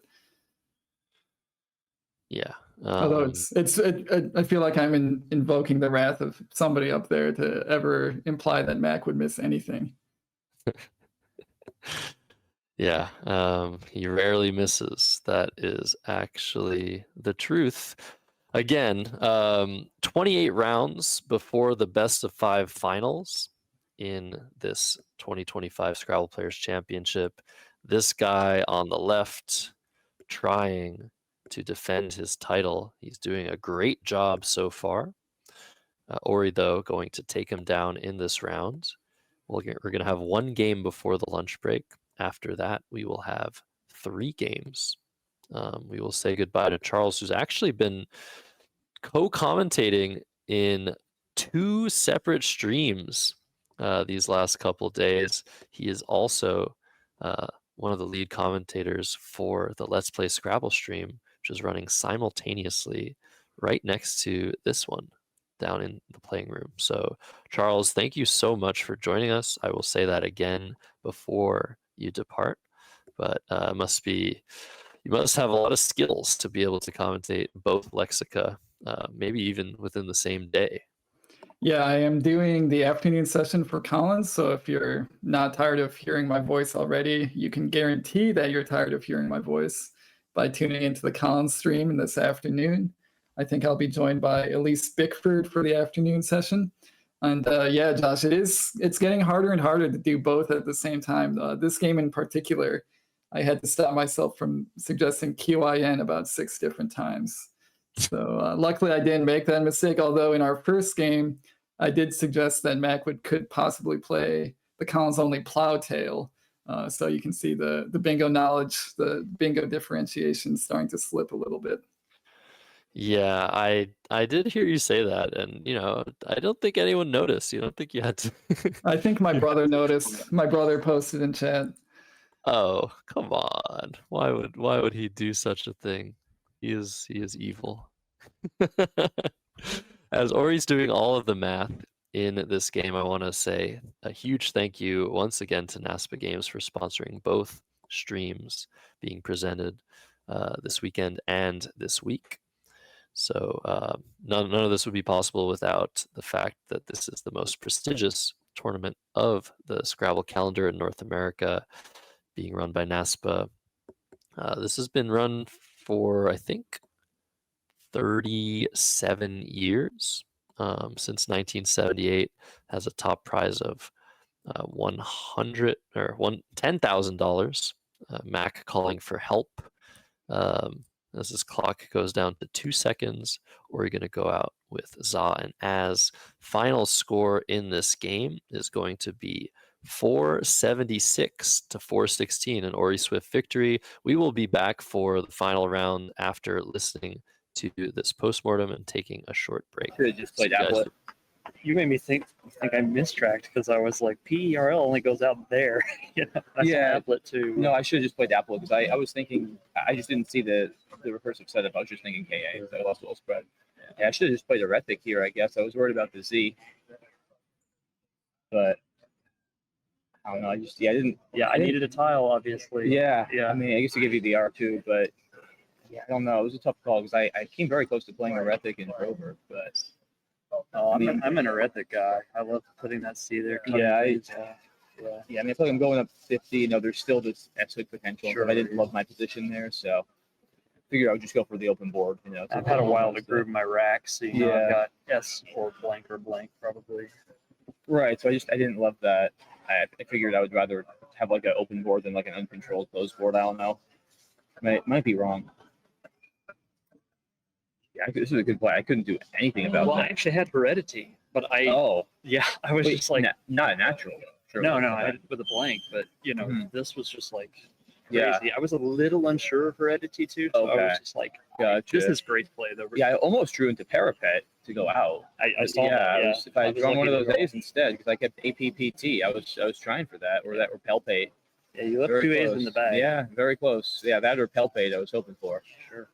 Speaker 1: Yeah.
Speaker 2: Although I feel like I'm invoking the wrath of somebody up there to ever imply that Mack would miss anything.
Speaker 1: Yeah, he rarely misses. That is actually the truth. Again, 28 rounds before the best of 5 finals in this 2025 Scrabble Players Championship. This guy on the left trying to defend his title. He's doing a great job so far. Orry, though, going to take him down in this round. We're going to have 1 game before the lunch break. After that, we will have 3 games. We will say goodbye to Charles, who's actually been co-commentating in 2 separate streams these last couple days. He is also one of the lead commentators for the Let's Play Scrabble stream, which is running simultaneously right next to this one down in the playing room. So Charles, thank you so much for joining us. I will say that again before you depart, but you must have a lot of skills to be able to commentate both Lexica, maybe even within the same day.
Speaker 2: Yeah, I am doing the afternoon session for Collins, so if you're not tired of hearing my voice already, you can guarantee that you're tired of hearing my voice by tuning into the Collins stream this afternoon. I think I'll be joined by Elise Bickford for the afternoon session. And yeah, Josh, it's getting harder and harder to do both at the same time. This game in particular, I had to stop myself from suggesting QIN about 6 different times. So luckily I didn't make that mistake, although in our first game, I did suggest that Mack could possibly play the Collins only Plowtail. So you can see the bingo knowledge, the bingo differentiation starting to slip a little bit.
Speaker 1: Yeah, I did hear you say that, and I don't think anyone noticed. You don't think you had to?
Speaker 2: I think my brother noticed. My brother posted in chat.
Speaker 1: Oh, come on. Why would he do such a thing? He is evil. As Ori's doing all of the math in this game, I want to say a huge thank you once again to NASPA Games for sponsoring both streams being presented this weekend and this week. So none of this would be possible without the fact that this is the most prestigious tournament of the Scrabble calendar in North America, being run by NASPA. This has been run for, I think, 37 years, since 1978, has a top prize of $10,000. Mac calling for help. As this clock goes down to 2 seconds, we're going to go out with Za and Az. Final score in this game is going to be 476 to 416, an Orry Swift victory. We will be back for the final round after listening to this postmortem and taking a short break.
Speaker 3: Could have just played Apple. You made me think I mistracked because I was like, PERL only goes out there.
Speaker 4: Yeah.
Speaker 3: Applet too.
Speaker 4: No, I should have just played Apple because I was thinking I just didn't see the recursive setup. I was just thinking KA. So I lost a little spread. Yeah, I should have just played Erethic here. I guess I was worried about the Z, but I don't know. I didn't.
Speaker 3: Yeah, I needed a tile, obviously.
Speaker 4: Yeah.
Speaker 3: Yeah.
Speaker 4: I mean, I guess to give you the R2, but yeah, I don't know. It was a tough call because I came very close to playing Erethic and Drover, but.
Speaker 3: I'm an Erethic guy. I love putting that C there.
Speaker 4: Yeah,
Speaker 3: Yeah.
Speaker 4: I mean, I feel like I'm going up 50. There's still this S potential,
Speaker 3: Sure.
Speaker 4: but I didn't love my position there, so I figured I would just go for the open board.
Speaker 3: I've had a while to groove my racks, so I've got S or blank probably.
Speaker 4: Right. So I didn't love that. I figured I would rather have like an open board than like an uncontrolled closed board. I don't know. Might be wrong. Yeah, this is a good play. I couldn't do anything about
Speaker 3: Well,
Speaker 4: that.
Speaker 3: I actually had heredity, but I was
Speaker 4: Wait,
Speaker 3: just like,
Speaker 4: not a natural. Sure.
Speaker 3: no, I had it with a blank, but this was just like crazy.
Speaker 4: Yeah.
Speaker 3: I was a little unsure of heredity too, so I
Speaker 4: Okay.
Speaker 3: was just like,
Speaker 4: Gotcha.
Speaker 3: this is great play though.
Speaker 4: Yeah, I almost drew into parapet to go out.
Speaker 3: I saw that.
Speaker 4: If I had drawn one of
Speaker 3: lucky
Speaker 4: those
Speaker 3: to go.
Speaker 4: A's instead, because I kept APPT, I was trying for that or palpate.
Speaker 3: Yeah, you left
Speaker 4: Very
Speaker 3: 2 A's
Speaker 4: close.
Speaker 3: in the bag.
Speaker 4: Yeah, very close. Yeah, that or palpate I was hoping for.
Speaker 3: Sure.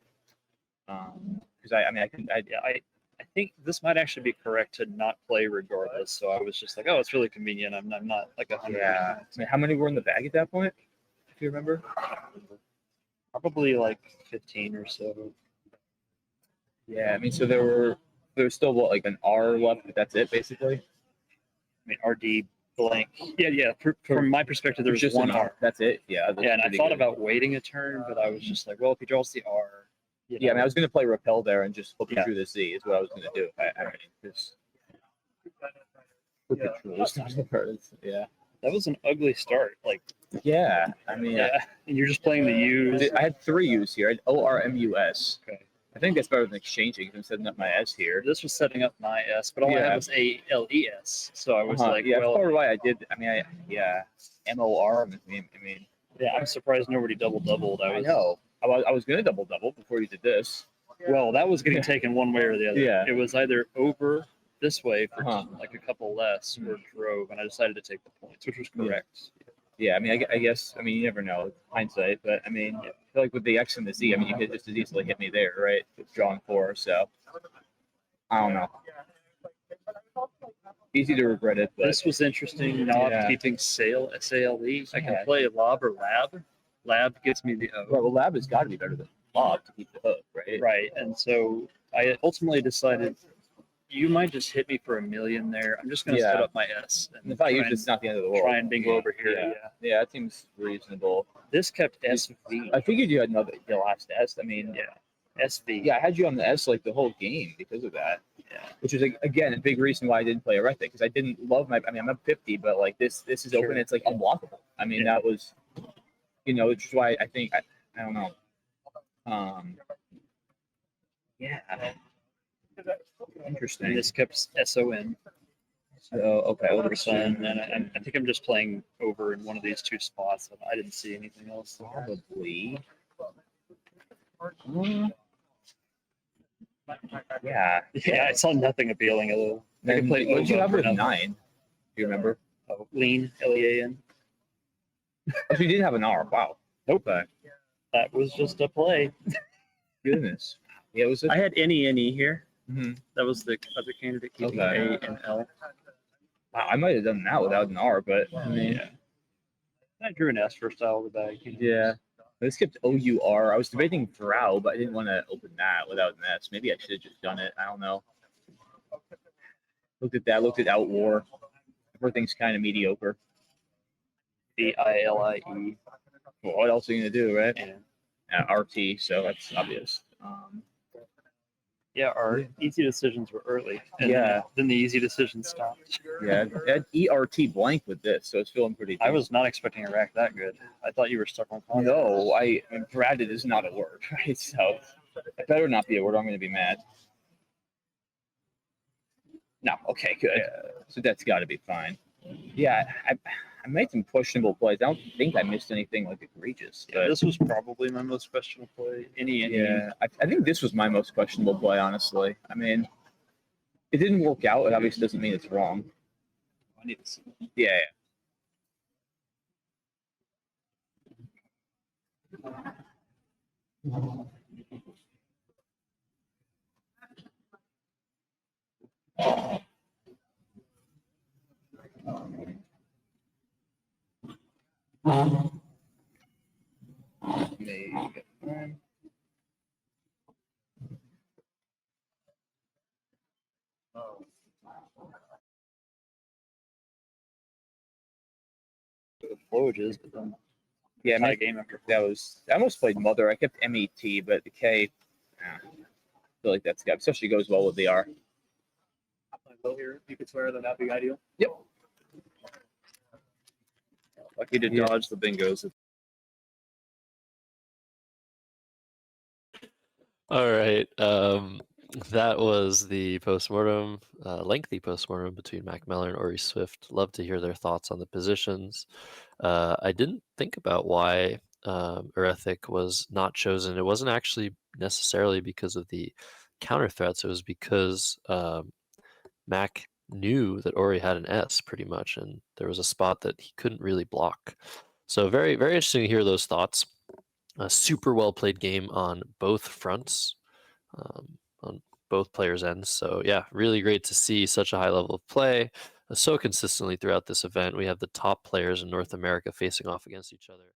Speaker 4: Because I
Speaker 3: think this might actually be correct to not play regardless. So I was just like, oh, it's really convenient. I'm not like 100.
Speaker 4: yeah. I mean, how many were in the bag at that point? If you remember.
Speaker 3: Probably like 15 or so.
Speaker 4: Yeah, I mean, so there was still what, like an R left, but that's it basically.
Speaker 3: I mean, RD blank. Yeah. From my perspective, there's just one R.
Speaker 4: That's it. Yeah.
Speaker 3: Yeah, and I thought about waiting a turn, but I was just like, well, if he draws the R.
Speaker 4: Yeah, I mean, I was going to play Repel there and just hope he
Speaker 3: Yeah.
Speaker 4: drew the Z is what I was going to do. I mean, just with the truth. Yeah.
Speaker 3: That was an ugly start. Like,
Speaker 4: Yeah. I mean,
Speaker 3: and you're just playing the U's.
Speaker 4: I had 3 U's here. I had ORMUS.
Speaker 3: Okay.
Speaker 4: I think that's better than exchanging because I'm setting up my S here.
Speaker 3: This was setting up my S, but all I
Speaker 4: Yeah.
Speaker 3: had was ALES. So I was like,
Speaker 4: yeah,
Speaker 3: well,
Speaker 4: that's probably why I did. I mean, MOR. I mean,
Speaker 3: yeah, I'm surprised nobody doubled.
Speaker 4: I know. I was going to double before you did this.
Speaker 3: Well, that was getting taken one way or the other.
Speaker 4: Yeah.
Speaker 3: It was either over this way for
Speaker 4: Uh-huh.
Speaker 3: like a couple less or drove, and I decided to take the points, which was correct.
Speaker 4: Yeah, I mean, I guess, I mean, you never know, hindsight, but I mean, I feel like with the X and the Z, I mean, you could just as easily hit me there, right? With drawing 4, so I don't know. Easy to regret it, but
Speaker 3: This was interesting. Not
Speaker 4: Yeah.
Speaker 3: keeping SALE. I can
Speaker 4: Yeah.
Speaker 3: play Lob or Lab. Lab gives me the O.
Speaker 4: well, Lab has got to be better than Lob to keep the hook, right?
Speaker 3: Right, and so I ultimately decided you might just hit me for a million there. I'm just going to
Speaker 4: Yeah.
Speaker 3: set up my S
Speaker 4: And if I use it's not the end of the world.
Speaker 3: try and bingo over here.
Speaker 4: Yeah.
Speaker 3: Yeah.
Speaker 4: Yeah, that seems reasonable.
Speaker 3: This kept SV.
Speaker 4: I figured you had the last S. I mean,
Speaker 3: Yeah. SV.
Speaker 4: yeah, I had you on the S like the whole game because of that.
Speaker 3: Yeah.
Speaker 4: Which is again a big reason why I didn't play Erethic because I didn't love my. I mean, I'm up 50, but like this is
Speaker 3: Sure.
Speaker 4: open. It's like unblockable. I mean,
Speaker 3: Yeah.
Speaker 4: that was, which is why I think I don't know. Yeah.
Speaker 3: And
Speaker 4: Interesting.
Speaker 3: this kept SON
Speaker 4: So okay,
Speaker 3: over
Speaker 4: over
Speaker 3: sun, and I think I'm just playing over in one of these two spots. I didn't see anything else.
Speaker 4: probably. Yeah.
Speaker 3: Yeah, I saw nothing appealing. Although I
Speaker 4: Then
Speaker 3: could play
Speaker 4: what did you
Speaker 3: Oba
Speaker 4: have
Speaker 3: for
Speaker 4: with
Speaker 3: nothing.
Speaker 4: 9? Do you remember?
Speaker 3: Oh, lean, Lean.
Speaker 4: Oh, so you didn't have an R. Wow.
Speaker 3: Nope.
Speaker 4: Okay.
Speaker 3: That was just a play.
Speaker 4: Goodness. Yeah, it was.
Speaker 3: I had any here.
Speaker 4: Mhm.
Speaker 3: That was the other candidate keeping
Speaker 4: Okay.
Speaker 3: A and L.
Speaker 4: I might have done that without an R, but I mean,
Speaker 3: Yeah. I drew an S first out of the bag.
Speaker 4: yeah. I skipped OUR. I was debating Drow, but I didn't want to open that without an S. Maybe I should have just done it. I don't know. Looked at that. Looked at Outwar. Everything's kind of mediocre.
Speaker 3: AILIE.
Speaker 4: Well, what else are you gonna do, right?
Speaker 3: Yeah.
Speaker 4: RT. So that's obvious.
Speaker 3: Yeah, our easy decisions were early. And
Speaker 4: Yeah.
Speaker 3: Then the easy decisions stopped.
Speaker 4: Yeah, I had ERT blank with this, so it's feeling pretty.
Speaker 3: I was not expecting a rack that good. I thought you were stuck on content.
Speaker 4: No, Braded is not a word, right? So it better not be a word. I'm going to be mad. No, okay, good. So that's got to be fine. Yeah, I made some questionable plays. I don't think I missed anything like egregious.
Speaker 3: Yeah,
Speaker 4: But
Speaker 3: this was probably my most questionable play.
Speaker 4: yeah, I think this was my most questionable play, honestly. I mean, it didn't work out. It obviously doesn't mean it's wrong.
Speaker 3: I need to see.
Speaker 4: Yeah.
Speaker 3: The Flowages, but then
Speaker 4: Yeah,
Speaker 3: tie
Speaker 4: man,
Speaker 3: game after.
Speaker 4: I almost played Mother. I kept MET, but the K, I feel like that's got, especially goes well with the R.
Speaker 3: Well, here you could swear that that'd be ideal.
Speaker 4: Yep.
Speaker 3: Lucky to
Speaker 4: Yeah.
Speaker 3: dodge the bingos.
Speaker 1: All right. That was the postmortem, lengthy postmortem between Mack Meller and Orry Swift. Love to hear their thoughts on the positions. I didn't think about why Erethic was not chosen. It wasn't actually necessarily because of the counter threats. It was because Mack knew that Orry had an S pretty much, and there was a spot that he couldn't really block. So very, very interesting to hear those thoughts. A super well played game on both fronts, on both players' ends. So yeah, really great to see such a high level of play so consistently throughout this event. We have the top players in North America facing off against each other.